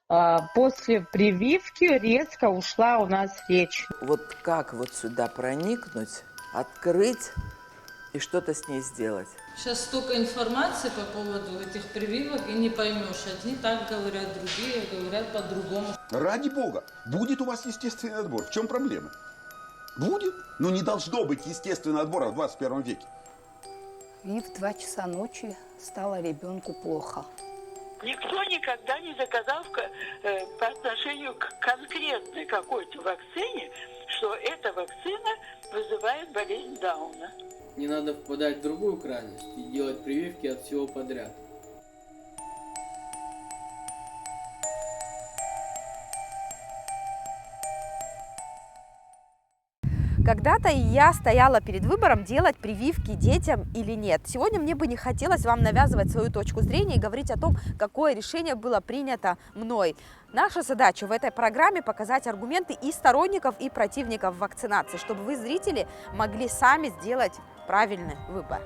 После прививки резко ушла у нас речь. Вот как вот сюда проникнуть, открыть и что-то с ней сделать? Сейчас столько информации по поводу этих прививок, и не поймешь. Одни так говорят, другие говорят по-другому. Ради бога, будет у вас естественный отбор. В чем проблема? Будет? Но не должно быть естественного отбора в 21 веке. И в 2 часа ночи стало ребенку плохо. Никто никогда не доказал по отношению к конкретной какой-то вакцине, что эта вакцина вызывает болезнь Дауна. Не надо впадать в другую крайность и делать прививки от всего подряд. Когда-то я стояла перед выбором, делать прививки детям или нет. Сегодня мне бы не хотелось вам навязывать свою точку зрения и говорить о том, какое решение было принято мной. Наша задача в этой программе показать аргументы и сторонников, и противников вакцинации, чтобы вы, зрители, могли сами сделать правильный выбор.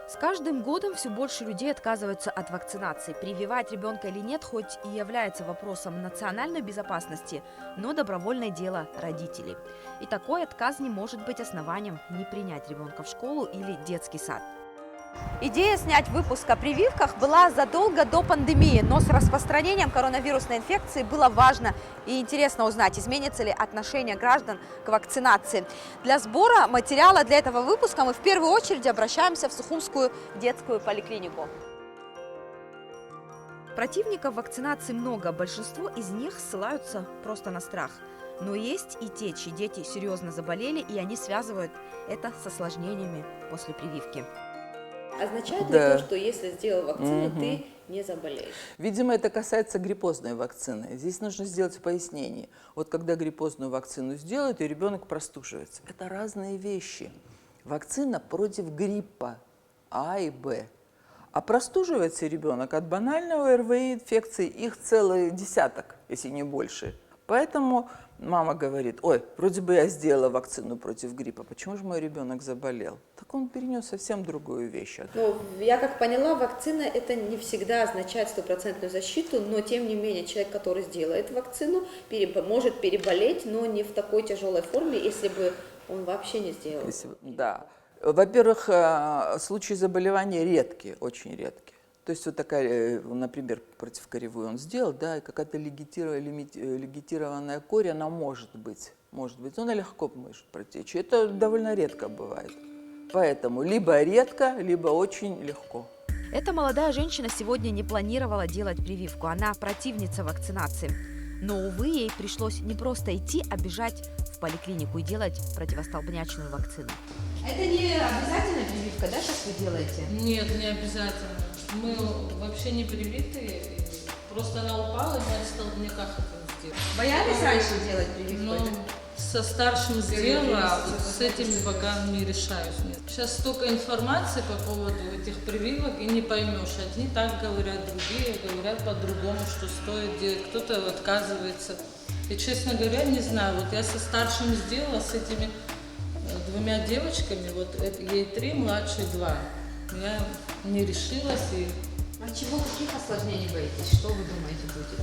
С каждым годом все больше людей отказываются от вакцинации. Прививать ребенка или нет, хоть и является вопросом национальной безопасности, но добровольное дело родителей. И такой отказ не может быть основанием не принять ребенка в школу или детский сад. Идея снять выпуск о прививках была задолго до пандемии, но с распространением коронавирусной инфекции было важно и интересно узнать, изменится ли отношение граждан к вакцинации. Для сбора материала для этого выпуска мы в первую очередь обращаемся в Сухумскую детскую поликлинику. Противников вакцинации много, большинство из них ссылаются просто на страх. Но есть и те, чьи дети серьезно заболели, и они связывают это с осложнениями после прививки. Означает ли то, что если сделал вакцину, ты не заболеешь? Видимо, это касается гриппозной вакцины. Здесь нужно сделать пояснение. Вот когда гриппозную вакцину сделают, и ребенок простуживается. Это разные вещи. Вакцина против гриппа А и Б. А простуживается ребенок от банального РВИ инфекции, их целый десяток, если не больше. Поэтому мама говорит: ой, вроде бы я сделала вакцину против гриппа, почему же мой ребенок заболел? Так он перенес совсем другую вещь. Ну, я как поняла, вакцина это не всегда означает стопроцентную защиту, но тем не менее человек, который сделает вакцину, может переболеть, но не в такой тяжелой форме, если бы он вообще не сделал. Да. Во-первых, случаи заболевания редкие, очень редкие. То есть вот такая, например, против коревой он сделал, да, и какая-то легитированная корь, она может быть, но она легко может протечь. Это довольно редко бывает. Поэтому либо редко, либо очень легко. Эта молодая женщина сегодня не планировала делать прививку, она противница вакцинации. Но, увы, ей пришлось не просто идти, а бежать в поликлинику и делать противостолбнячную вакцину. Это не обязательная прививка, да, сейчас вы делаете? Нет, не обязательно. Мы вообще не привитые, просто она упала, и мы от столбняка хотим сделать. Боялись раньше делать прививку? Ну, со старшим сделала, а вот с этим пока не решаюсь. Нет. Сейчас столько информации по поводу этих прививок, и не поймешь. Одни так говорят, другие говорят по-другому, что стоит делать, кто-то отказывается. И, честно говоря, не знаю, вот я со старшим сделала, с этими 2 девочками, вот ей 3, младшей 2. Я не решилась и... А чего, каких осложнений боитесь? Что вы думаете будет?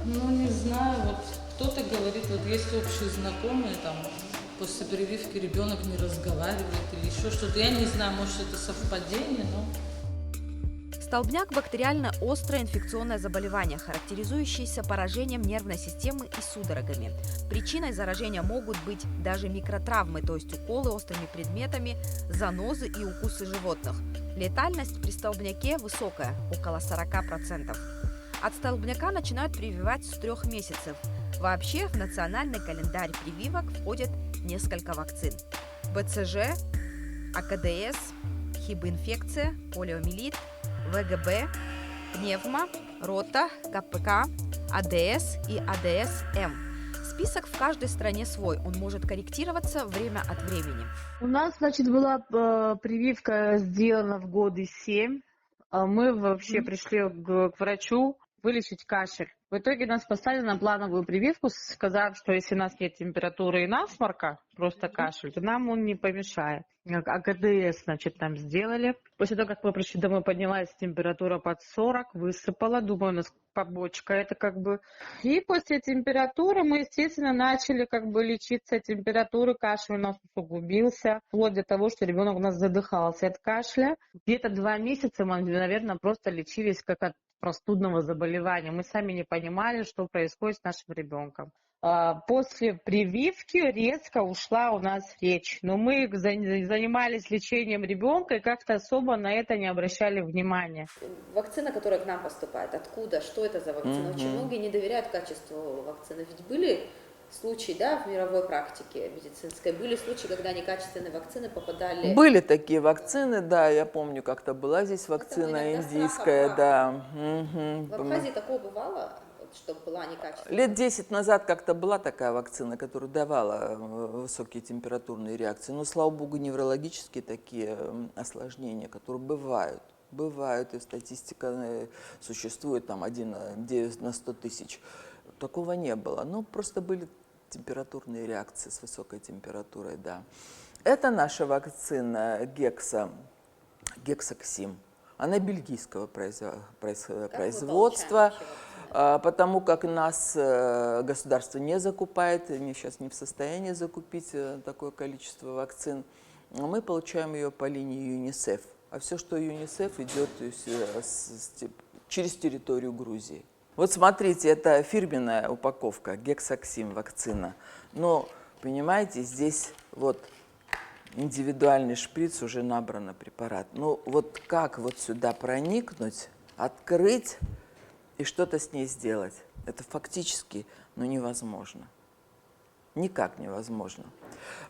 Ну, не знаю, вот кто-то говорит, вот есть общие знакомые, там, после прививки ребенок не разговаривает или еще что-то. Я не знаю, может, это совпадение, но... Столбняк – бактериально острое инфекционное заболевание, характеризующееся поражением нервной системы и судорогами. Причиной заражения могут быть даже микротравмы, то есть уколы острыми предметами, занозы и укусы животных. Летальность при столбняке высокая – около 40%. От столбняка начинают прививать с 3 месяцев. Вообще в национальный календарь прививок входит несколько вакцин. БЦЖ, АКДС, хибинфекция, полиомиелит, ВГБ, пневмо, рота, КПК, АДС и АДС-М. Список в каждой стране свой, он может корректироваться время от времени. У нас, значит, была прививка сделана в годы 7. Мы вообще пришли к врачу. вылечить кашель. В итоге нас поставили на плановую прививку, сказав, что если у нас нет температуры и насморка, просто кашель, то нам он не помешает. АКДС, значит, там сделали. После того, как мы пришли домой, поднялась температура под 40, высыпала. Думаю, у нас побочка это как бы. И после температуры мы, естественно, начали как бы лечиться от температуры. Кашель у нас усугубился, вплоть до того, что ребенок у нас задыхался от кашля. Где-то 2 месяца мы, наверное, просто лечились как от простудного заболевания. Мы сами не понимали, что происходит с нашим ребенком. После прививки резко ушла у нас речь. Но мы занимались лечением ребенка и как-то особо на это не обращали внимания. Вакцина, которая к нам поступает, откуда, что это за вакцина? Очень многие не доверяют качеству вакцины. Ведь были случаи, да, в мировой практике медицинской, были случаи, когда некачественные вакцины попадали... Были такие вакцины, да, я помню, как-то была здесь вакцина индийская, да. В Абхазии такого бывало? Чтобы была некачественная. Лет 10 назад как-то была такая вакцина, которая давала высокие температурные реакции. Но, слава богу, неврологические такие осложнения, которые бывают, и статистика существует, там 1 на 100 тысяч. Такого не было. Ну, просто были температурные реакции с высокой температурой, да. Это наша вакцина Гексаксим. Она бельгийского производства. Потому как нас государство не закупает, они сейчас не в состоянии закупить такое количество вакцин, мы получаем ее по линии ЮНИСЕФ. А все, что ЮНИСЕФ, идет через территорию Грузии. Вот смотрите, это фирменная упаковка, Гексаксим вакцина. Но, понимаете, здесь вот индивидуальный шприц, уже набрано препарат. Ну вот как вот сюда проникнуть, открыть и что-то с ней сделать? Это фактически, невозможно. Никак невозможно.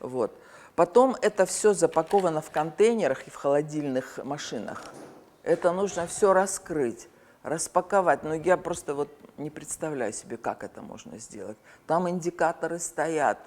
Вот. Потом это все запаковано в контейнерах и в холодильных машинах. Это нужно все раскрыть, распаковать. Но я просто вот не представляю себе, как это можно сделать. Там индикаторы стоят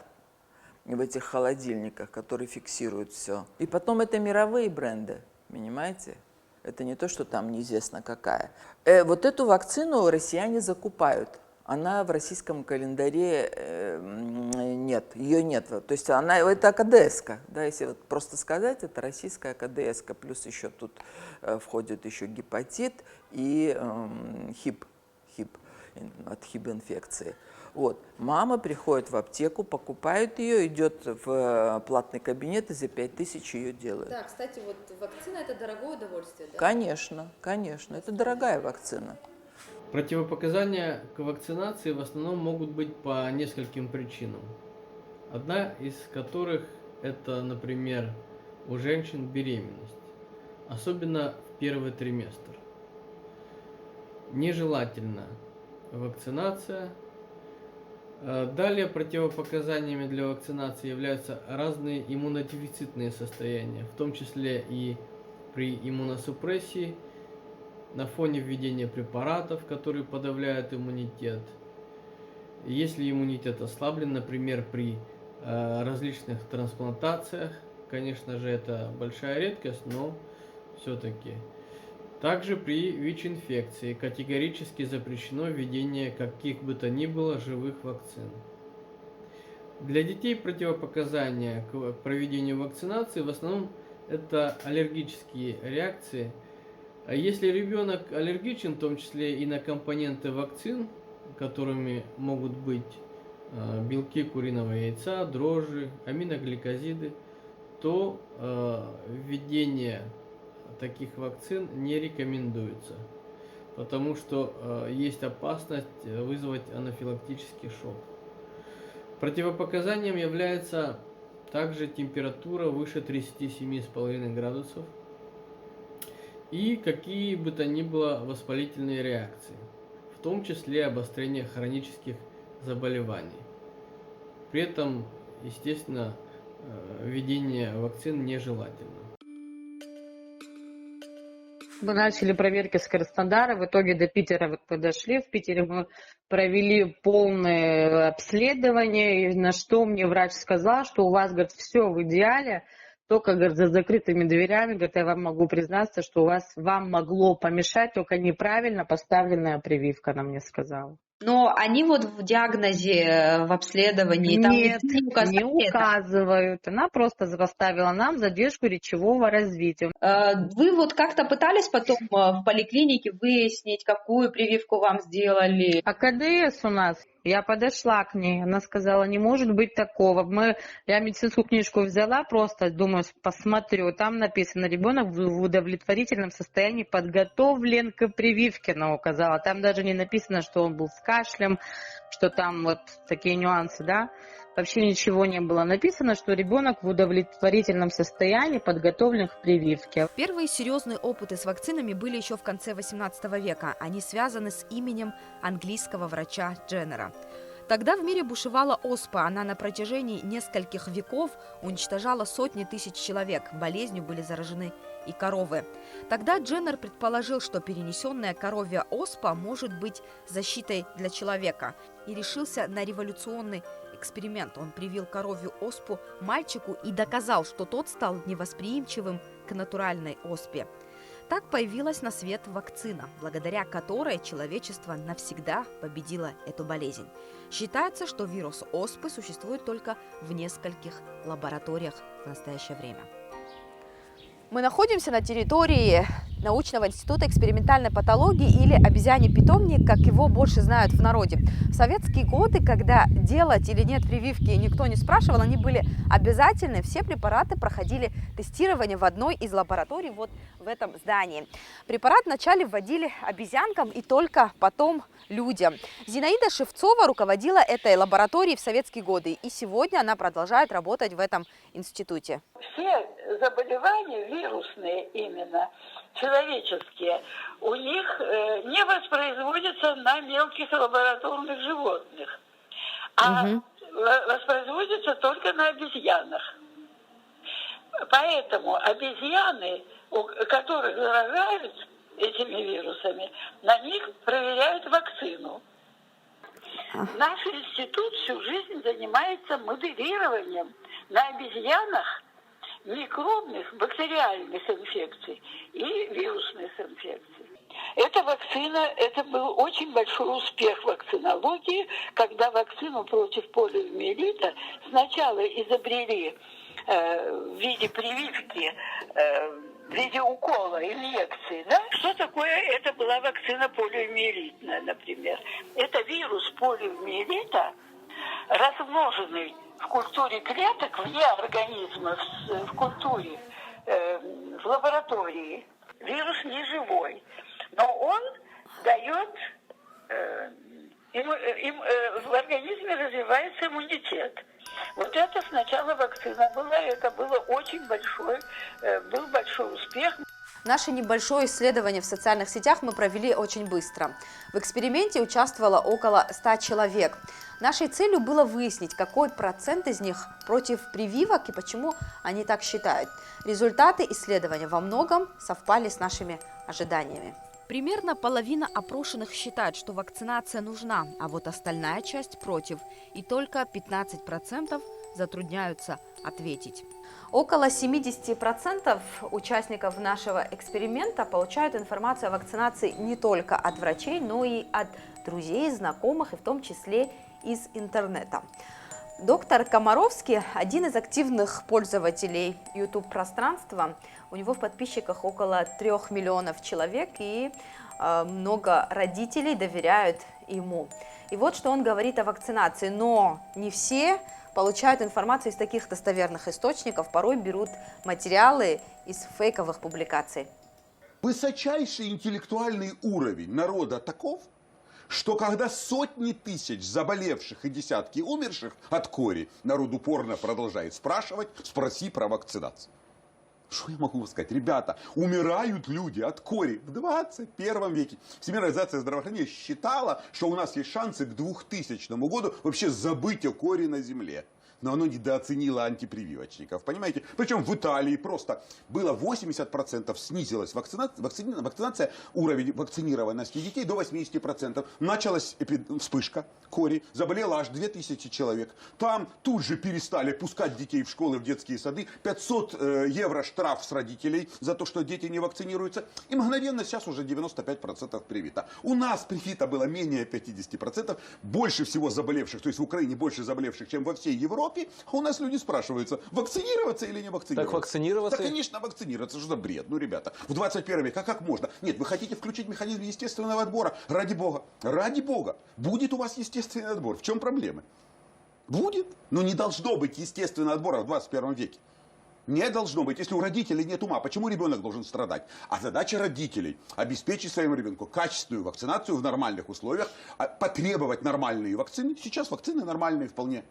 в этих холодильниках, которые фиксируют все. И потом это мировые бренды, понимаете? Это не то, что там неизвестно какая. Вот эту вакцину россияне закупают. Она в российском календаре нет, ее нет. То есть это АКДС-ка, да, если вот просто сказать, это российская АКДС-ка, плюс еще тут входит еще гепатит и ХИБ от ХИБ-инфекции. Вот. Мама приходит в аптеку, покупает ее, идет в платный кабинет и за 5000 ее делают. Да, кстати, вот вакцина – это дорогое удовольствие, да? Конечно, это дорогая вакцина. Противопоказания к вакцинации в основном могут быть по нескольким причинам. Одна из которых это, например, у женщин беременность, особенно в первый триместр. Нежелательна вакцинация. Далее противопоказаниями для вакцинации являются разные иммунодефицитные состояния, в том числе и при иммуносупрессии, на фоне введения препаратов, которые подавляют иммунитет. Если иммунитет ослаблен, например, при различных трансплантациях, конечно же, это большая редкость, но все-таки. Также при ВИЧ-инфекции категорически запрещено введение каких бы то ни было живых вакцин. Для детей противопоказания к проведению вакцинации в основном это аллергические реакции. А если ребенок аллергичен, в том числе и на компоненты вакцин, которыми могут быть белки куриного яйца, дрожжи, аминогликозиды, то введение таких вакцин не рекомендуется, потому что есть опасность вызвать анафилактический шок. Противопоказанием является также температура выше 37,5 градусов и какие бы то ни было воспалительные реакции, в том числе обострение хронических заболеваний. При этом, естественно, введение вакцин нежелательно. Мы начали проверки с Краснодара, в итоге до Питера вот подошли. В Питере мы провели полное обследование, и на что мне врач сказал, что у вас, говорит, все в идеале, только, говорит, за закрытыми дверями, говорит, я вам могу признаться, что вам могло помешать только неправильно поставленная прививка, она мне сказала. Но они вот в диагнозе, в обследовании Нет, там не указывают. Она просто поставила нам задержку речевого развития. Вы вот как-то пытались потом в поликлинике выяснить, какую прививку вам сделали? АКДС у нас. Я подошла к ней, она сказала, не может быть такого. Я медицинскую книжку взяла, просто, думаю, посмотрю. Там написано, ребенок в удовлетворительном состоянии подготовлен к прививке, она указала. Там даже не написано, что он был с кашлем, что там вот такие нюансы, да. Вообще ничего не было написано, что ребенок в удовлетворительном состоянии подготовлен к прививке. Первые серьезные опыты с вакцинами были еще в конце 18 века. Они связаны с именем английского врача Дженнера. Тогда в мире бушевала оспа. Она на протяжении нескольких веков уничтожала сотни тысяч человек. Болезнью были заражены и коровы. Тогда Дженнер предположил, что перенесенная коровья оспа может быть защитой для человека, и решился на революционный эксперимент. Он привил коровью оспу мальчику и доказал, что тот стал невосприимчивым к натуральной оспе. Так появилась на свет вакцина, благодаря которой человечество навсегда победило эту болезнь. Считается, что вирус оспы существует только в нескольких лабораториях в настоящее время. Мы находимся на территории научного института экспериментальной патологии или обезьяний питомник, как его больше знают в народе. В советские годы, когда делать или нет прививки никто не спрашивал, они были обязательны. Все препараты проходили тестирование в одной из лабораторий вот в этом здании. Препарат вначале вводили обезьянкам и только потом людям. Зинаида Шевцова руководила этой лабораторией в советские годы, и сегодня она продолжает работать в этом институте. Все заболевания вирусные именно, человеческие, у них не воспроизводятся на мелких лабораторных животных, а воспроизводятся только на обезьянах. Поэтому обезьяны, у которых заражают этими вирусами, на них проверяют вакцину. Наш институт всю жизнь занимается моделированием на обезьянах микробных, бактериальных инфекций и вирусных инфекций. Эта вакцина, это был очень большой успех вакцинологии, когда вакцину против полиомиелита сначала изобрели в виде прививки, в виде укола, инъекции. Да? Что такое? Это была вакцина полиомиелитная, например. Это вирус полиомиелита, размноженный в культуре клеток, вне организма, в культуре, в лаборатории. Вирус не живой, но он дает, в организме развивается иммунитет. Вот это сначала вакцина была, это было очень был большой успех. Наше небольшое исследование в социальных сетях мы провели очень быстро. В эксперименте участвовало около 100 человек. Нашей целью было выяснить, какой процент из них против прививок и почему они так считают. Результаты исследования во многом совпали с нашими ожиданиями. Примерно половина опрошенных считает, что вакцинация нужна, а вот остальная часть против. И только 15% затрудняются ответить. Около 70% участников нашего эксперимента получают информацию о вакцинации не только от врачей, но и от друзей, знакомых, и в том числе из интернета. Доктор Комаровский – один из активных пользователей YouTube-пространства. У него в подписчиках около 3 миллионов человек, и много родителей доверяют ему. И вот что он говорит о вакцинации. Но не все получают информацию из таких достоверных источников, порой берут материалы из фейковых публикаций. Высочайший интеллектуальный уровень народа таков, что когда сотни тысяч заболевших и десятки умерших от кори, народ упорно продолжает спрашивать, спроси про вакцинацию. Что я могу сказать? Ребята, умирают люди от кори в 21 веке. Всемирная организация здравоохранения считала, что у нас есть шансы к 2000 году вообще забыть о коре на Земле. но оно недооценило антипрививочников, понимаете? Причем в Италии просто было 80% снизилась вакцинация, уровень вакцинированности детей до 80%. Началась вспышка кори, заболело аж 2000 человек. Там тут же перестали пускать детей в школы, в детские сады. 500 евро штраф с родителей за то, что дети не вакцинируются. И мгновенно сейчас уже 95% привито. У нас привито было менее 50%. Больше всего заболевших, то есть в Украине больше заболевших, чем во всей Европе. А у нас люди спрашиваются, вакцинироваться или не вакцинироваться? Так вакцинироваться? Да, конечно, вакцинироваться. Что за бред? Ну, ребята, в 21 веке, а как можно? Нет, вы хотите включить механизм естественного отбора? Ради бога. Ради бога. Будет у вас естественный отбор. В чем проблема? Будет. Но не должно быть естественного отбора в 21 веке. Не должно быть. Если у родителей нет ума, почему ребенок должен страдать? А задача родителей – обеспечить своему ребенку качественную вакцинацию в нормальных условиях, потребовать нормальные вакцины. Сейчас вакцины нормальные вполне.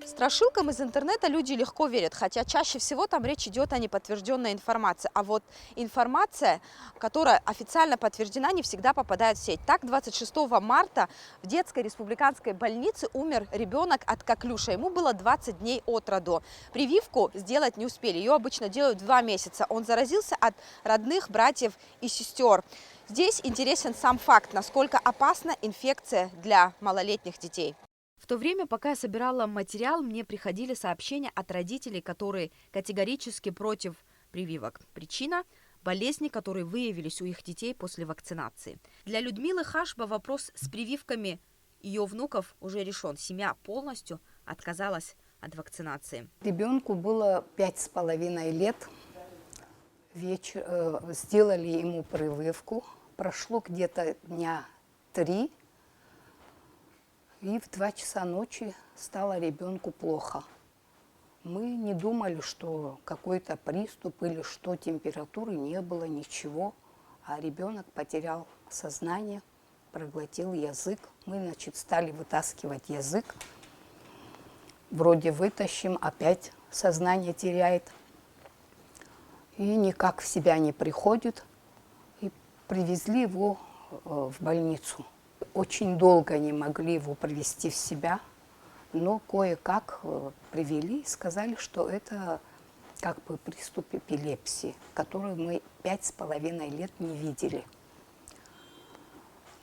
Страшилкам из интернета люди легко верят, хотя чаще всего там речь идет о неподтвержденной информации. А вот информация, которая официально подтверждена, не всегда попадает в сеть. Так, 26 марта в детской республиканской больнице умер ребенок от коклюша. Ему было 20 дней от роду. Прививку сделать не успели. Ее обычно делают 2 месяца. Он заразился от родных, братьев и сестер. Здесь интересен сам факт, насколько опасна инфекция для малолетних детей. В то время, пока я собирала материал, мне приходили сообщения от родителей, которые категорически против прививок. Причина – болезни, которые выявились у их детей после вакцинации. Для Людмилы Хашба вопрос с прививками ее внуков уже решен. Семья полностью отказалась от вакцинации. Ребенку было 5,5 лет. Сделали ему прививку. Прошло где-то дня 3. И в 2 часа ночи стало ребенку плохо. Мы не думали, что какой-то приступ или что, температуры не было, ничего. А ребенок потерял сознание, проглотил язык. Мы, стали вытаскивать язык. Вроде вытащим, опять сознание теряет. И никак в себя не приходит. И привезли его в больницу. Очень долго не могли его привести в себя, но кое-как привели и сказали, что это как бы приступ эпилепсии, который мы 5,5 лет не видели.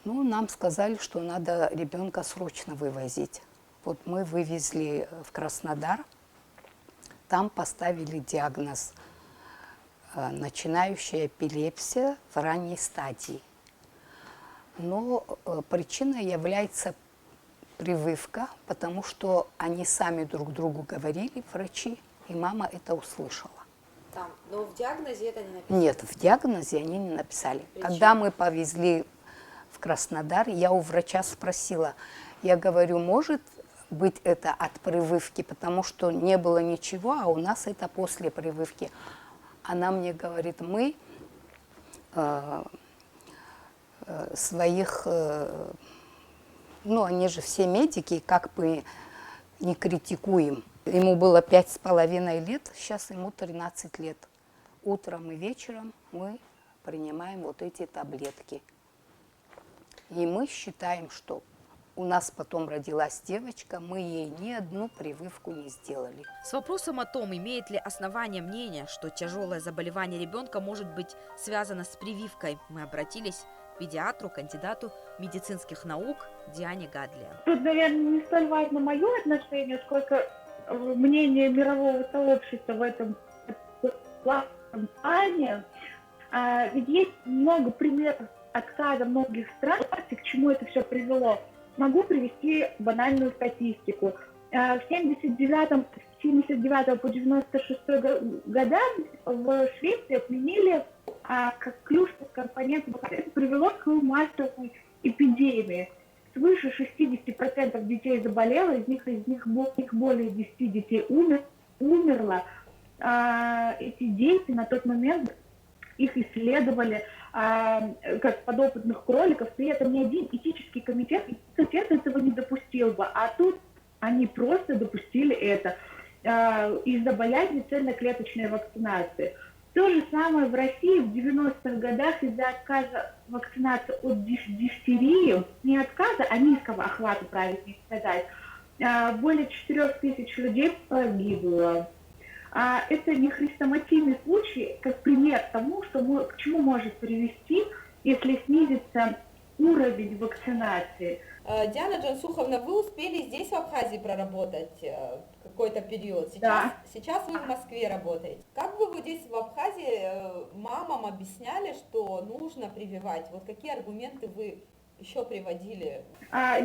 Ну, нам сказали, что надо ребенка срочно вывозить. Вот мы вывезли в Краснодар, там поставили диагноз начинающая эпилепсия в ранней стадии. Но причиной является прививка, потому что они сами друг другу говорили, врачи, и мама это услышала. Но в диагнозе это не написано? Нет, в диагнозе они не написали. Причина? Когда мы повезли в Краснодар, я у врача спросила, я говорю, может быть это от прививки, потому что не было ничего, а у нас это после прививки. Она мне говорит, мы своих, ну, они же все медики, как бы не критикуем. Ему было 5,5 лет, сейчас ему 13 лет. Утром и вечером мы принимаем вот эти таблетки. И мы считаем, что у нас потом родилась девочка, мы ей ни одну прививку не сделали. С вопросом о том, имеет ли основание мнение, что тяжелое заболевание ребенка может быть связано с прививкой, мы обратились к педиатру, кандидату медицинских наук Диане Гадлия. Тут, наверное, не столь важно мое отношение, сколько мнение мирового сообщества в этом плане. Ведь есть много примеров отказа многих стран, к чему это все привело. Могу привести банальную статистику. В 79 по 96 года в Швеции отменили коклюшный компонент. Это привело к массовой эпидемии. Свыше 60% детей заболело, из них более 10 детей умерло. Эти дети на тот момент их исследовали как подопытных кроликов, при этом ни один этический комитет этого не допустил бы, а тут они просто допустили это из-за боязни цельноклеточной вакцинации. То же самое в России в 90-х годах из-за отказа вакцинации от дифтерии, не отказа, а низкого охвата, правильнее сказать, более 4000 людей погибло. Это не хрестоматийный случай, как пример тому, к чему может привести, если снизится уровень вакцинации. Диана Джансуховна, вы успели здесь, в Абхазии, проработать какой-то период. Сейчас вы в Москве работаете. Как вы здесь, в Абхазии, мамам объясняли, что нужно прививать? Вот какие аргументы вы еще приводили?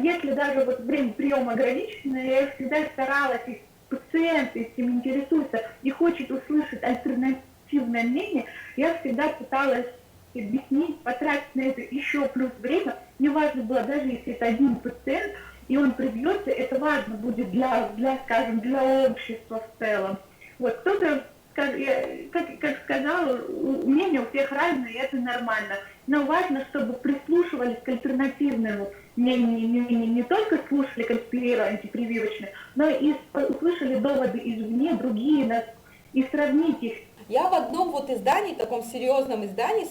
Если даже вот время приема ограничено, я всегда старалась, если пациент, если им интересуется и хочет услышать альтернативное мнение, я всегда пыталась объяснить, потратить на это еще плюс время. Мне важно было, даже если это один пациент, и он привьется, это важно будет для общества в целом. Вот кто-то, как сказала, мнение у всех разное, и это нормально. Но важно, чтобы прислушивались к альтернативному мнению, не только слушали конспирированные антипрививочные, но и услышали доводы извне, другие, и сравнить их. Я в одном вот издании, таком серьезном издании,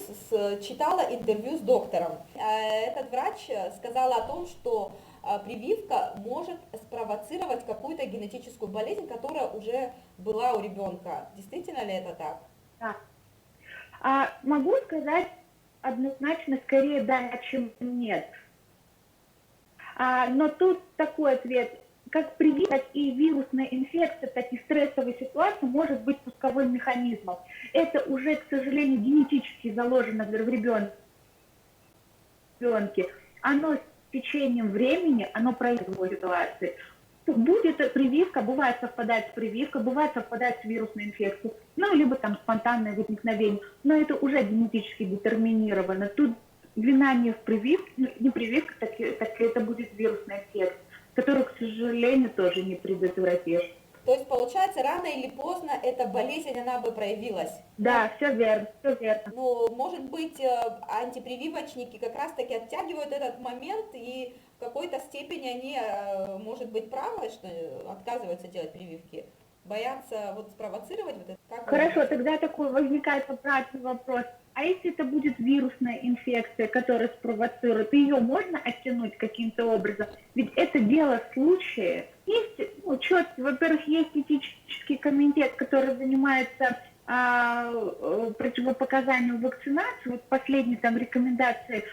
читала интервью с доктором. Этот врач сказал о том, что прививка может спровоцировать какую-то генетическую болезнь, которая уже была у ребенка. Действительно ли это так? Да. Могу сказать однозначно, скорее да, чем нет. Но тут такой ответ. Как прививка, так и вирусная инфекция, так и стрессовая ситуация может быть пусковым механизмом. Это уже, к сожалению, генетически заложено в ребенке. Оно с течением времени, оно производит ситуации. Будет прививка, бывает совпадает с прививкой, бывает совпадает с вирусной инфекцией, либо там спонтанное возникновение. Но это уже генетически детерминировано. Тут вина не в прививке, не прививка, так это будет вирусная инфекция, которую, к сожалению, тоже не предотвратишь. То есть, получается, рано или поздно эта болезнь, она бы проявилась? Да, все верно, все верно. Но, может быть, антипрививочники как раз-таки оттягивают этот момент, и в какой-то степени они, может быть, правы, что отказываются делать прививки? Боятся спровоцировать вот это? Хорошо, тогда такой возникает обратный вопрос. А если это будет вирусная инфекция, которая спровоцирует, ее можно оттянуть каким-то образом? Ведь это дело случая. Есть, во-первых, есть этический комитет, который занимается противопоказанием вакцинации. Вот последние там рекомендации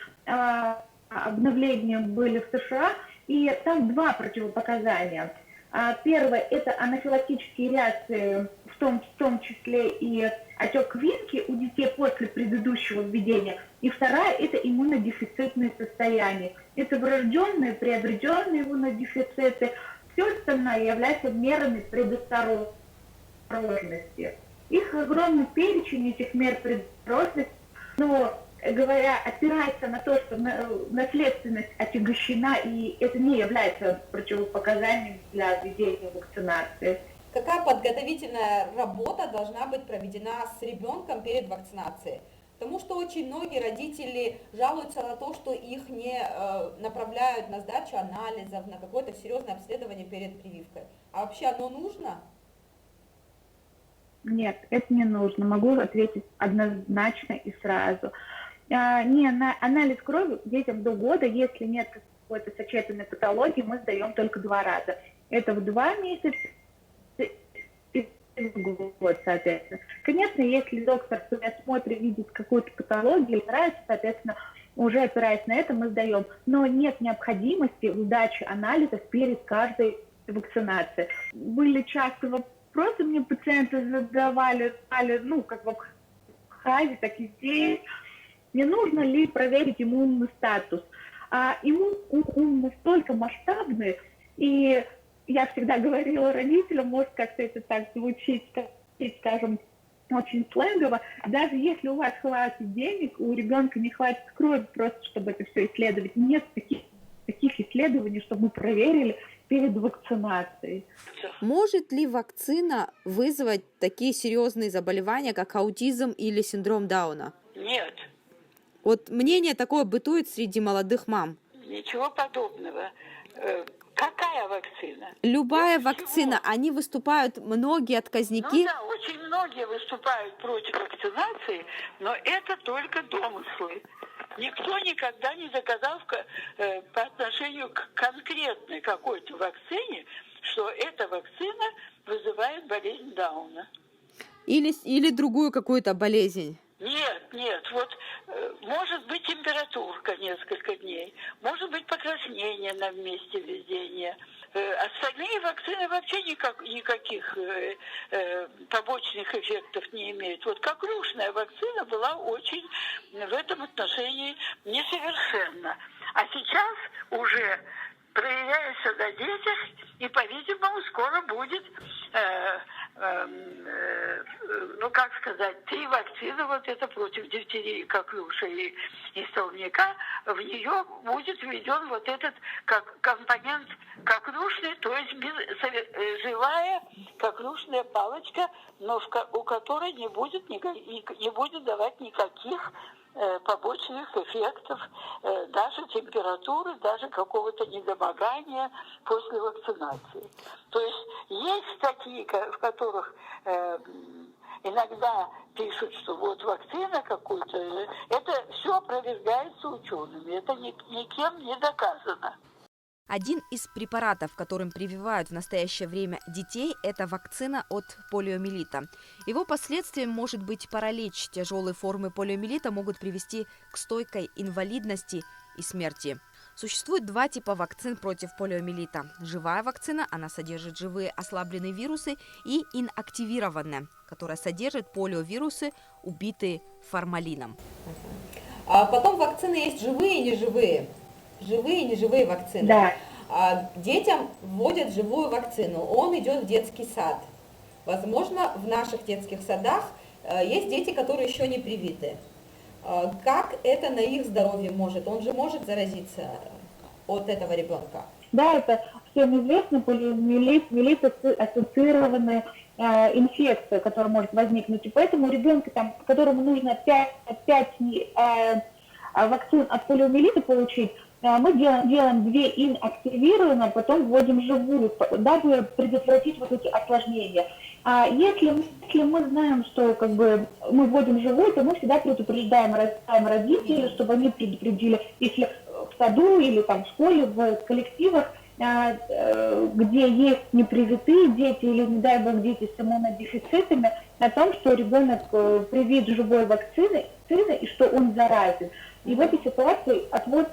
обновления были в США, и там 2 противопоказания. Первое – это анафилактические реакции, в том числе и отек венки у детей после предыдущего введения. И вторая – это иммунодефицитные состояния. Это врожденные, приобретенные иммунодефициты. Все остальное является мерами предосторожности. Их огромный перечень этих мер предосторожности, но, опирается на то, что наследственность отягощена, и это не является противопоказанием для введения вакцинации. Какая подготовительная работа должна быть проведена с ребенком перед вакцинацией? Потому что очень многие родители жалуются на то, что их не направляют на сдачу анализов, на какое-то серьезное обследование перед прививкой. А вообще оно нужно? Нет, это не нужно. Могу ответить однозначно и сразу. На анализ крови детям до года, если нет какой-то сочетанной патологии, мы сдаем только 2 раза. Это в 2 месяца и в год, соответственно. Конечно, если доктор при осмотре видит какую-то патологию или нравится, соответственно, уже опираясь на это, мы сдаем. Но нет необходимости в сдаче анализов перед каждой вакцинацией. Были часто вопросы, мне пациенты задавали, как в Абхазии, так и здесь. Не нужно ли проверить иммунный статус? Он настолько масштабный, и я всегда говорила родителям, может как-то это так звучит, скажем, очень сленгово, даже если у вас хватит денег, у ребенка не хватит крови просто, чтобы это все исследовать. Нет таких исследований, чтобы мы проверили перед вакцинацией. Может ли вакцина вызвать такие серьезные заболевания, как аутизм или синдром Дауна? Нет. Вот мнение такое бытует среди молодых мам. Ничего подобного. Какая вакцина? Любая вакцина, они выступают, многие отказники. Ну да, очень многие выступают против вакцинации, но это только домыслы. Никто никогда не доказал по отношению к конкретной какой-то вакцине, что эта вакцина вызывает болезнь Дауна. Или другую какую-то болезнь. Нет, вот может быть температурка несколько дней, может быть покраснение на месте введения. Остальные вакцины вообще никаких побочных эффектов не имеют. Вот коклюшная вакцина была очень в этом отношении несовершенна. А сейчас уже проявляется на детях, и, по-видимому, скоро будет, 3 вакцины, вот это против дифтерии, коклюша и столбняка, в нее будет введен вот этот компонент коклюшный, то есть живая коклюшная палочка, но у которой не будет давать никаких побочных эффектов, даже температуры, даже какого-то недомогания после вакцинации. То есть статьи, в которых иногда пишут, что вот вакцина какую-то, это все опровергается учеными, это никем не доказано. Один из препаратов, которым прививают в настоящее время детей, это вакцина от полиомиелита. Его последствием может быть паралич. Тяжелые формы полиомиелита могут привести к стойкой инвалидности и смерти. Существует 2 типа вакцин против полиомиелита. Живая вакцина, она содержит живые ослабленные вирусы, и инактивированная, которая содержит полиовирусы, убитые формалином. А потом вакцины есть живые и неживые. Живые и неживые вакцины. Да. Детям вводят живую вакцину, он идет в детский сад. Возможно, в наших детских садах есть дети, которые еще не привиты. Как это на их здоровье может? Он же может заразиться от этого ребенка. Да, это всем известно, полиомиелит ассоциированная инфекция, которая может возникнуть. И поэтому ребенку, которому нужно 5 вакцин от полиомиелита получить, мы делаем 2 инактивированные, а потом вводим живую, дабы предотвратить вот эти осложнения. А если мы знаем, что мы вводим живую, то мы всегда предупреждаем родителей, чтобы они предупредили, если в саду или в школе, в коллективах, где есть непривитые дети или, не дай бог, дети с иммунодефицитами, о том, что ребенок привит живой вакцины и что он заразен. И в этой ситуации отвод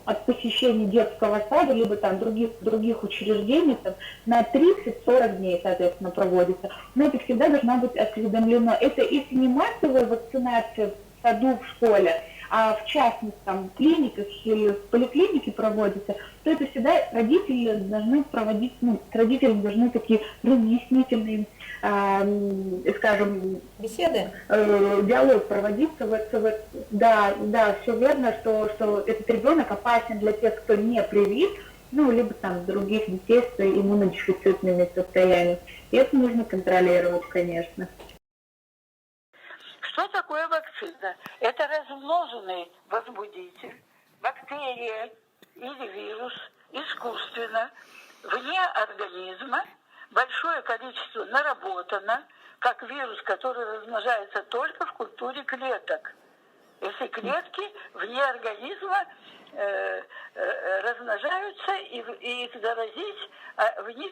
от посещения детского сада, либо других учреждений на 30-40 дней, соответственно, проводится. Но это всегда должно быть осведомлено. Это если не массовая вакцинация в саду, в школе, а в частных в клиниках или в поликлинике проводится, то это всегда родители должны проводить, родители должны такие разъяснительные, скажем, беседы, диалог проводиться. Да, все верно, что этот ребенок опасен для тех, кто не привит, либо других детей с иммунодефицитными состояниями. И это нужно контролировать, конечно. Что такое вакцина? Это размноженный возбудитель, бактерия или вирус искусственно, вне организма, большое количество наработано, как вирус, который размножается только в культуре клеток. Если клетки вне организма размножаются и их заразить, в них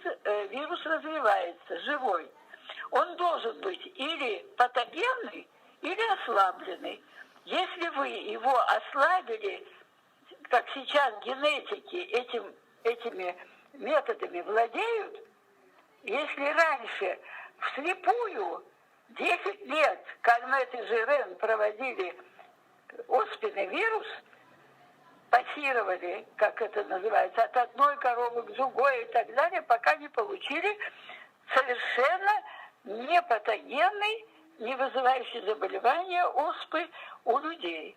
вирус развивается, живой. Он должен быть или патогенный, или ослабленный. Если вы его ослабили, как сейчас генетики этими методами владеют, если раньше вслепую 10 лет Кальмет и Жирен проводили оспенный вирус, пассировали, как это называется, от одной коровы к другой и так далее, пока не получили совершенно непатогенный, не вызывающий заболевания оспы у людей.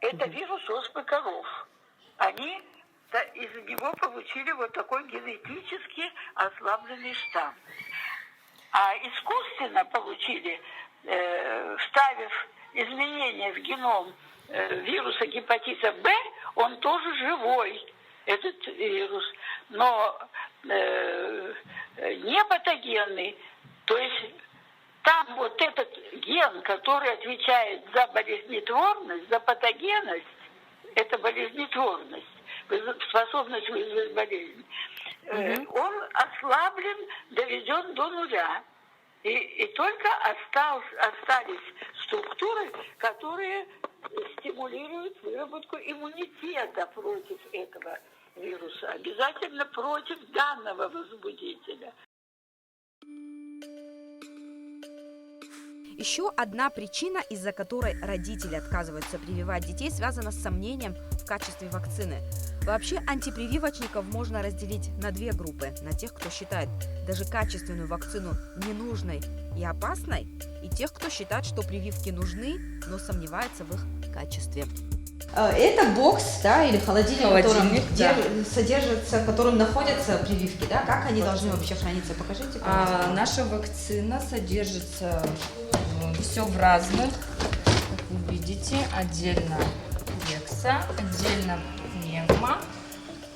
Это вирус оспы коров. Они из него получили вот такой генетически ослабленный штамм. А искусственно получили, вставив изменения в геном вируса гепатита Б, он тоже живой. этот вирус. Но не патогенный, то есть там вот этот ген, который отвечает за болезнетворность, за патогенность, это болезнетворность, способность вызвать болезнь, он ослаблен, доведен до нуля. И только остались структуры, которые стимулируют выработку иммунитета против этого вируса, обязательно против данного возбудителя. Еще одна причина, из-за которой родители отказываются прививать детей, связана с сомнением в качестве вакцины. Вообще антипрививочников можно разделить на две группы. На тех, кто считает даже качественную вакцину ненужной и опасной, и тех, кто считает, что прививки нужны, но сомневается в их качестве. Это бокс, да, или холодильник, Да. в котором находятся прививки, да? Как они должны вообще храниться? Покажите, пожалуйста. Наша вакцина содержится все в разных, как вы видите, отдельно векса, отдельно пневма.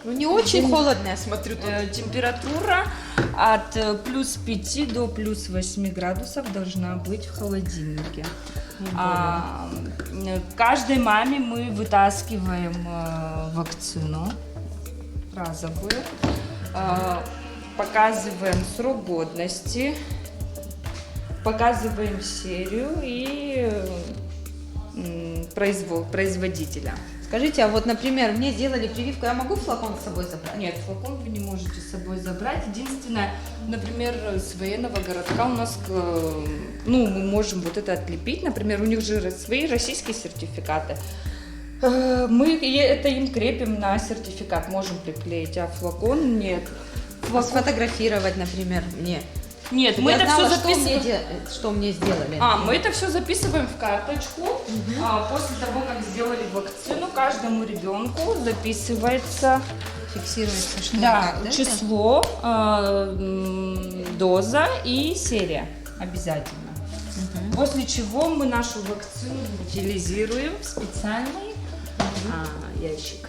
Ну, не очень холодно, я смотрю. Температура от плюс 5 до плюс 8 градусов должна быть в холодильнике. Каждой маме мы вытаскиваем вакцину разовую, показываем срок годности, показываем серию и производителя. Скажите, а вот, например, мне сделали прививку, я могу флакон с собой забрать? Нет, флакон вы не можете с собой забрать. Единственное, например, с военного городка у нас, мы можем вот это отлепить. Например, у них же свои российские сертификаты. Мы это им крепим на сертификат, можем приклеить, а флакон нет. Сфотографировать, например, мне. Нет, мы это все записываем. Что мне сделали? Мы это все записываем в карточку. После того, как сделали вакцину, каждому ребенку записывается, фиксируется, что число, доза и серия обязательно. После чего мы нашу вакцину утилизируем в специальный ящик.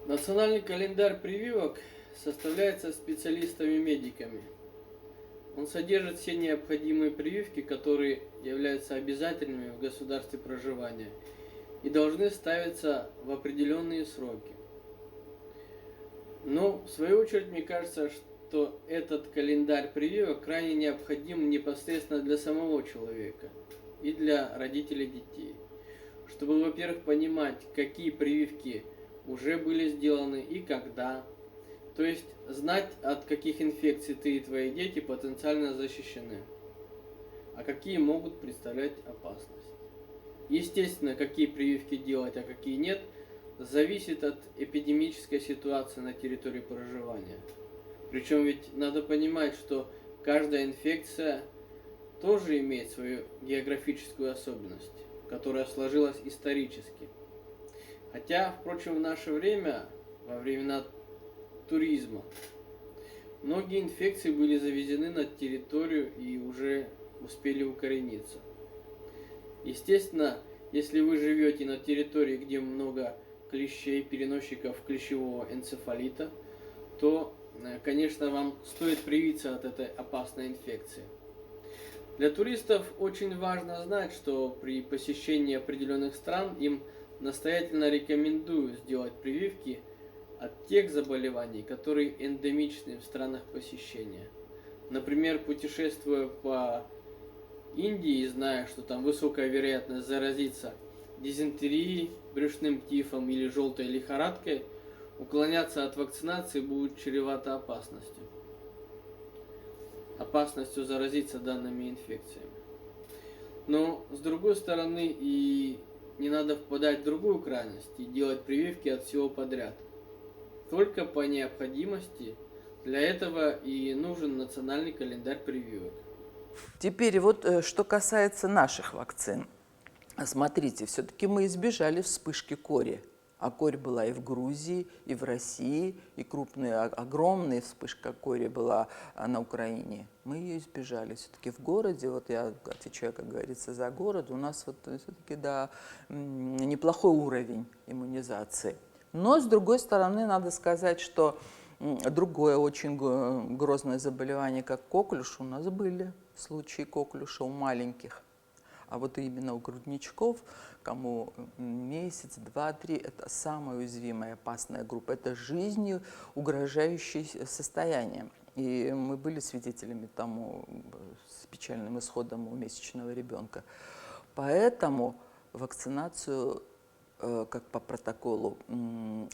Национальный календарь прививок составляется специалистами-медиками. Он содержит все необходимые прививки, которые являются обязательными в государстве проживания и должны ставиться в определенные сроки. Но, в свою очередь, мне кажется, что этот календарь прививок крайне необходим непосредственно для самого человека и для родителей детей, чтобы, во-первых, понимать, какие прививки уже были сделаны и когда. То есть знать, от каких инфекций ты и твои дети потенциально защищены, а какие могут представлять опасность. Естественно, какие прививки делать, а какие нет, зависит от эпидемической ситуации на территории проживания. Причем ведь надо понимать, что каждая инфекция тоже имеет свою географическую особенность, которая сложилась исторически. Хотя, впрочем, в наше время, во времена туризма, многие инфекции были завезены на территорию и уже успели укорениться. Естественно, если вы живете на территории, где много клещей, переносчиков клещевого энцефалита, то, конечно, вам стоит привиться от этой опасной инфекции. Для туристов очень важно знать, что при посещении определенных стран им настоятельно рекомендую сделать прививки от тех заболеваний, которые эндемичны в странах посещения. Например, путешествуя по Индии, зная, что там высокая вероятность заразиться дизентерией, брюшным тифом или желтой лихорадкой, уклоняться от вакцинации будет чревато опасностью. Опасностью заразиться данными инфекциями. Но, с другой стороны, и не надо впадать в другую крайность и делать прививки от всего подряд. Только по необходимости. Для этого и нужен национальный календарь прививок. Теперь вот что касается наших вакцин. Смотрите, все-таки мы избежали вспышки кори. А корь была и в Грузии, и в России, и крупная, огромная вспышка кори была на Украине. Мы ее избежали. Все-таки в городе, вот я отвечаю, как говорится, за город, у нас вот все-таки, да, неплохой уровень иммунизации. Но, с другой стороны, надо сказать, что другое очень грозное заболевание, как коклюш, у нас были случаи коклюша у маленьких. А вот именно у грудничков, кому месяц, два, три, это самая уязвимая, опасная группа. Это жизнью угрожающее состояние. И мы были свидетелями тому с печальным исходом у месячного ребенка. Поэтому вакцинацию, как по протоколу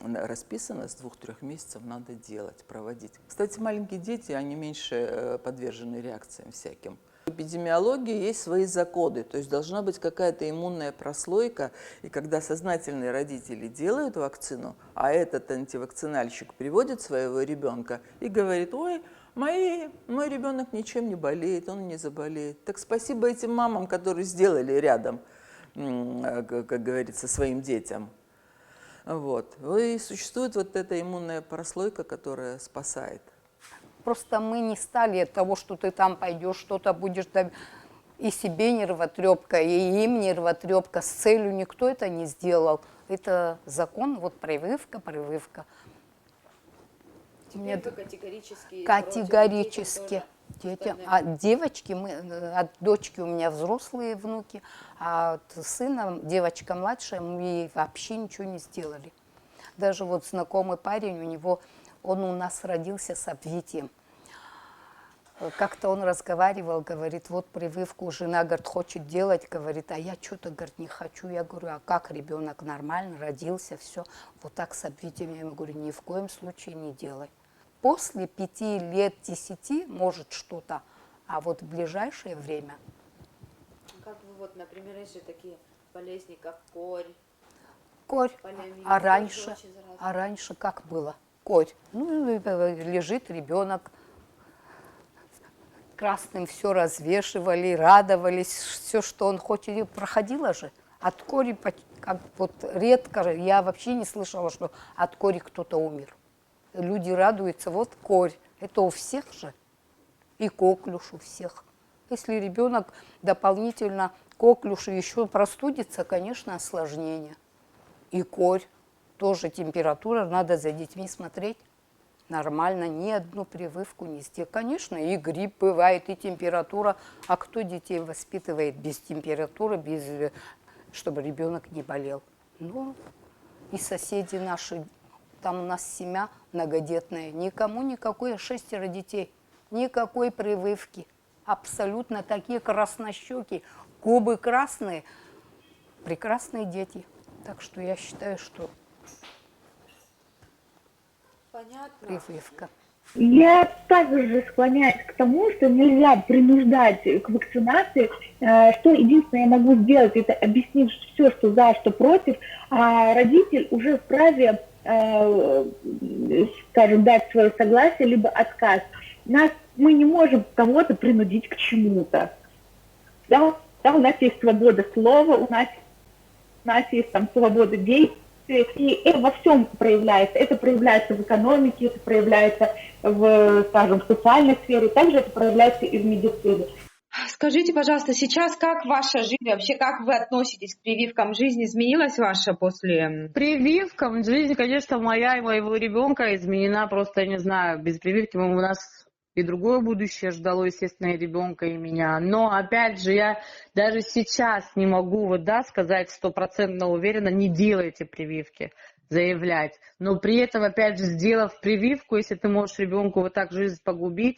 расписано, с 2-3 месяцев надо делать, проводить. Кстати, маленькие дети, они меньше подвержены реакциям всяким. В эпидемиологии есть свои законы, то есть должна быть какая-то иммунная прослойка, и когда сознательные родители делают вакцину, а этот антивакцинальщик приводит своего ребенка и говорит: ой, мой ребенок ничем не болеет, он не заболеет. Так спасибо этим мамам, которые сделали рядом, как говорится, своим детям. Вот. И существует вот эта иммунная прослойка, которая спасает. Просто мы не стали от того, что ты там пойдешь, что-то будешь, и себе нервотрепка, и им нервотрепка. С целью никто это не сделал. Это закон, вот прививка. Теперь вы категорически Категорически. Детям. А девочки, от дочки у меня взрослые внуки, а от сына, девочка младшая, мы ей вообще ничего не сделали. Даже вот знакомый парень, он у нас родился с обвитием. Как-то он разговаривал, говорит, вот прививку жена, говорит, хочет делать, говорит, а я что-то, говорит, не хочу. Я говорю, а как ребенок нормально родился, все. Вот так с обвитием, я ему говорю, ни в коем случае не делай. После 5 лет, 10 может что-то, а вот в ближайшее время. Как вы, вот, например, есть же такие болезни, как корь. Корь. А раньше как было? Корь. Ну, лежит ребенок, красным все развешивали, радовались, все, что он хочет. И проходило же. От кори, как вот редко, я вообще не слышала, что от кори кто-то умер. Люди радуются, вот корь. Это у всех же. И коклюш у всех. Если ребенок дополнительно коклюш и еще простудится, конечно, осложнение. И корь. Тоже температура, надо за детьми смотреть. Нормально, ни одну прививку не сделать. Конечно, и грипп бывает, и температура. А кто детей воспитывает без температуры, чтобы ребенок не болел? Ну, и соседи наши, там у нас семья многодетная, никому никакой, 6 детей, никакой прививки. Абсолютно такие краснощеки, губы красные, прекрасные дети. Так что я считаю, что Понятно. Прививка. Я также склоняюсь к тому, что нельзя принуждать к вакцинации. Что единственное я могу сделать, это объяснить все, что за, что против, а родитель уже вправе, скажем, дать свое согласие, либо отказ. Мы не можем кого-то принудить к чему-то. Да, у нас есть свобода слова, у нас есть там свобода действий. И это во всем проявляется. Это проявляется в экономике, это проявляется в, скажем, в социальной сфере, также это проявляется и в медицине. Скажите, пожалуйста, сейчас как ваша жизнь, вообще как вы относитесь к прививкам? Жизнь изменилась ваша после? Прививкам жизнь, конечно, моя и моего ребенка изменена просто, я не знаю, без прививки у нас и другое будущее ждало, естественно, и ребенка, и меня. Но, опять же, я даже сейчас не могу сказать 100% уверенно, не делайте прививки, заявлять. Но при этом, опять же, сделав прививку, если ты можешь ребенку вот так жизнь погубить,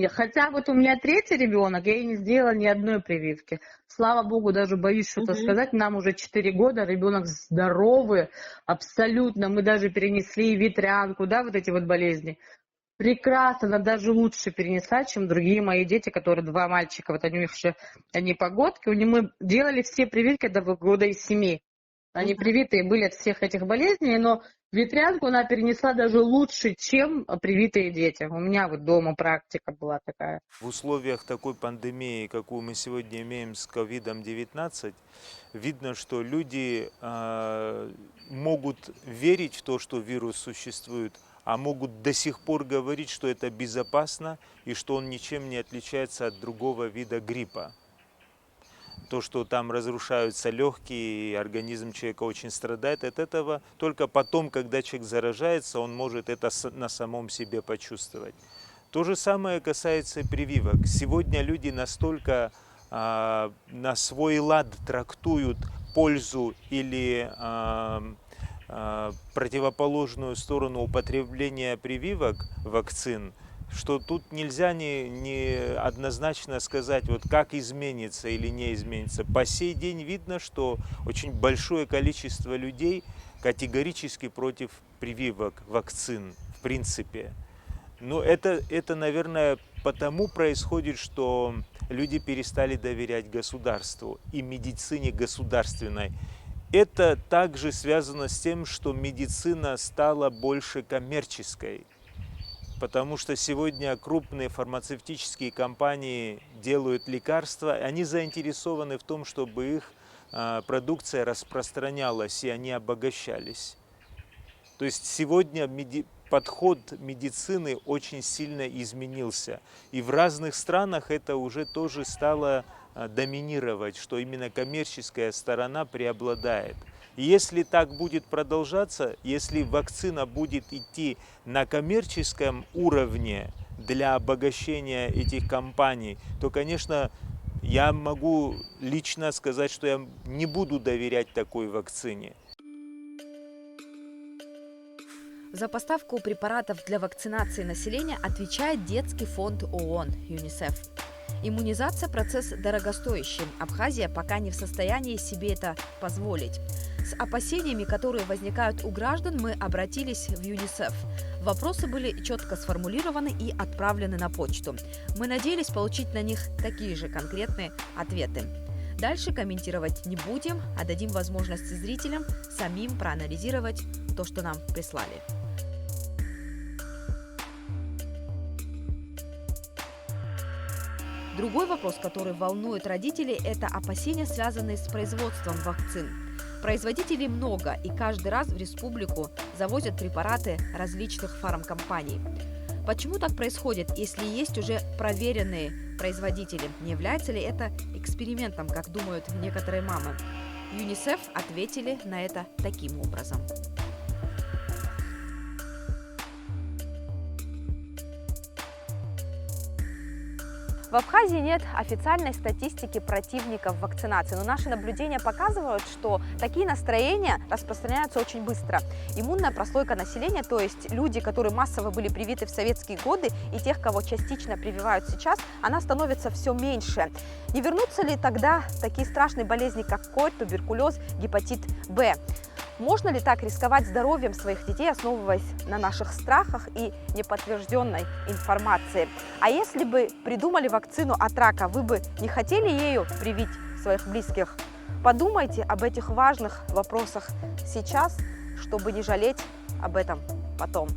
хотя вот у меня 3-й ребенок, я и не сделала ни одной прививки. Слава богу, даже боюсь что-то сказать, нам уже 4 года, ребенок здоровый, абсолютно. Мы даже перенесли ветрянку, вот эти вот болезни. Прекрасно, она даже лучше перенесла, чем другие мои дети, которые 2 мальчика, вот они у них еще, они погодки, мы делали все прививки до года из 7. Они привитые были от всех этих болезней, но ветрянку она перенесла даже лучше, чем привитые дети. У меня вот дома практика была такая. В условиях такой пандемии, какую мы сегодня имеем с COVID-19, видно, что люди могут верить в то, что вирус существует, а могут до сих пор говорить, что это безопасно и что он ничем не отличается от другого вида гриппа. то, что там разрушаются легкие, и организм человека очень страдает от этого. Только потом, когда человек заражается, он может это на самом себе почувствовать. То же самое касается и прививок. Сегодня люди настолько на свой лад трактуют пользу или противоположную сторону употребления прививок, вакцин, что тут нельзя не однозначно сказать, вот как изменится или не изменится. По сей день видно, что очень большое количество людей категорически против прививок, вакцин, в принципе. Но это, наверное, потому происходит, что люди перестали доверять государству и медицине государственной. Это также связано с тем, что медицина стала больше коммерческой. Потому что сегодня крупные фармацевтические компании делают лекарства, они заинтересованы в том, чтобы их продукция распространялась и они обогащались. То есть сегодня подход медицины очень сильно изменился. И в разных странах это уже тоже стало доминировать, что именно коммерческая сторона преобладает. И если так будет продолжаться, если вакцина будет идти на коммерческом уровне для обогащения этих компаний, то, конечно, я могу лично сказать, что я не буду доверять такой вакцине. За поставку препаратов для вакцинации населения отвечает Детский фонд ООН ЮНИСЕФ. Иммунизация – процесс дорогостоящий. Абхазия пока не в состоянии себе это позволить. С опасениями, которые возникают у граждан, мы обратились в ЮНИСЕФ. Вопросы были четко сформулированы и отправлены на почту. Мы надеялись получить на них такие же конкретные ответы. Дальше комментировать не будем, а дадим возможность зрителям самим проанализировать то, что нам прислали. Другой вопрос, который волнует родителей, это опасения, связанные с производством вакцин. Производителей много, и каждый раз в республику завозят препараты различных фармкомпаний. Почему так происходит, если есть уже проверенные производители? Не является ли это экспериментом, как думают некоторые мамы? ЮНИСЕФ ответили на это таким образом. В Абхазии нет официальной статистики противников вакцинации, но наши наблюдения показывают, что такие настроения распространяются очень быстро. Иммунная прослойка населения, то есть люди, которые массово были привиты в советские годы, и тех, кого частично прививают сейчас, она становится все меньше. Не вернутся ли тогда такие страшные болезни, как корь, туберкулез, гепатит Б? Можно ли так рисковать здоровьем своих детей, основываясь на наших страхах и неподтвержденной информации? А если бы придумали вакцину от рака, вы бы не хотели ею привить своих близких? Подумайте об этих важных вопросах сейчас, чтобы не жалеть об этом потом.